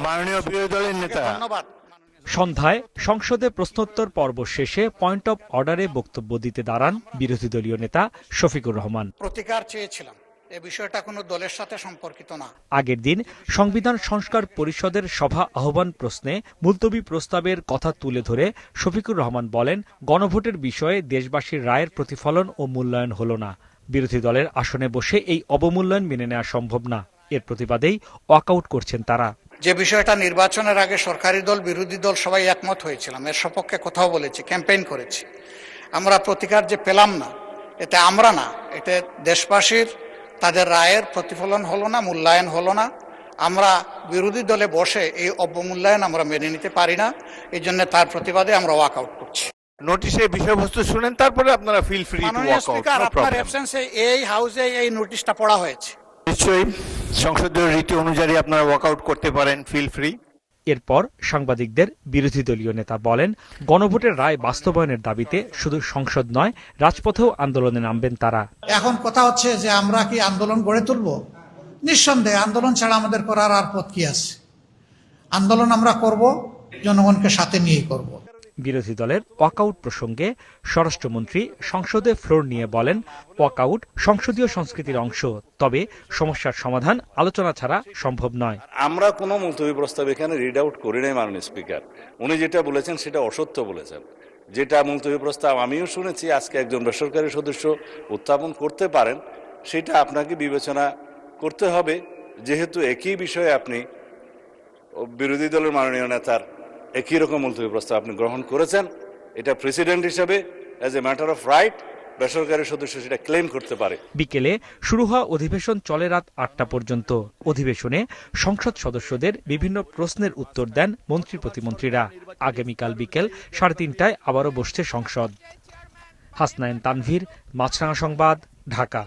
মাননীয় বিরোধী দলের নেতা, ধন্যবাদ। সন্ধ্যায় সংসদে প্রশ্নোত্তর পর্ব শেষে পয়েন্ট অব অর্ডারে বক্তব্য দিতে দাঁড়ান বিরোধী দলীয় নেতা শফিকুর রহমান। প্রতিকার চেয়েছিলাম, এই বিষয়টা কোনো দলের সাথে সম্পর্কিত না। আগের দিন সংবিধান সংস্কার পরিষদের সভা আহ্বান প্রশ্নে মুলতবি প্রস্তাবের কথা তুলে ধরে শফিকুর রহমান বলেন, গণভোটের বিষয়ে দেশবাসীর রায়ের প্রতিফলন ও মূল্যায়ন হল না। বিরোধী দলের আসনে বসে এই অবমূল্যায়ন মেনে নেওয়া সম্ভব না। এর প্রতিবাদেই ওয়াকআউট করছেন তারা। যে বিষয়টা নির্বাচনের আগে সরকারি দল বিরোধী দল সবাই একমত হয়েছিলাম, এর সপক্ষে কথাও বলেছি, ক্যাম্পেইন করেছি। আমরা প্রতিকার যে পেলাম না, এতে আমরা না, এতে দেশবাসীর তাদের রায়ের প্রতিফলন হলো না, মূল্যায়ন হলো না। আমরা বিরোধী দলে বসে এই অবমূল্যায়ন আমরা মেনে নিতে পারি না। এই জন্য তার প্রতিবাদে আমরা ওয়াকআউট করছি। নোটিশের বিষয়বস্তু শুনেন, তারপরে আপনারা ফিল ফ্রি টু মাননীয় ওয়াক আউট। স্পিকার, আপনার অ্যাবসেন্সে এই হাউসে এই নোটিশটা পড়া হয়েছে। নিশ্চয়ই সংসদীয় রীতি অনুযায়ী আপনারা ওয়াক আউট করতে পারেন, ফিল ফ্রি। এরপর সাংবাদিকদের বিরোধী দলীয় নেতা বলেন, গণভোটের রায় বাস্তবায়নের দাবিতে শুধু সংসদ নয়, রাজপথেও আন্দোলনে নামবেন তারা। এখন কথা হচ্ছে যে আমরা কি আন্দোলন গড়ে তুলব? নিঃসন্দেহে আন্দোলন ছাড়া আমাদের করার আর পথ কি আছে? আন্দোলন আমরা করব, জনগণকে সাথে নিয়েই করব। বিরোধী দলের ওয়াকআউট প্রসঙ্গে স্বরাষ্ট্রমন্ত্রী সংসদে ফ্লোর নিয়ে বলেন, ওয়াকআউট সংসদীয় সংস্কৃতির অংশ, তবে সমস্যার সমাধান আলোচনা ছাড়া সম্ভব নয়। আমরা কোনো মুলতবি প্রস্তাব এখানে রিড আউট করি নাই মাননীয় স্পিকার। উনি যেটা বলেছেন সেটা অসত্য বলেছেন। যেটা মুলতবি প্রস্তাব আমিও শুনেছি আজকে একজন বেসরকারি সদস্য উত্থাপন করতে পারেন, সেটা আপনাকে বিবেচনা করতে হবে, যেহেতু একই বিষয়ে আপনি বিরোধী দলের মাননীয় নেতার একই রকম মুলতবি প্রস্তাব আপনি গ্রহণ করেছেন। এটা প্রেসিডেন্ট হিসেবে as a matter of right বেসরকারি সদস্য সেটা ক্লেম করতে পারে। বিকেলে শুরু হওয়া অধিবেশন চলে রাত ৮টা পর্যন্ত। অধিবেশনে সংসদ সদস্যদের বিভিন্ন প্রশ্নের উত্তর দেন মন্ত্রী প্রতিমন্ত্রীরা। আগামীকাল বিকেল 3:30টায় আবারও বসছে সংসদ। হাসনাইন তানভীর, মাছরাঙা সংবাদ, ঢাকা।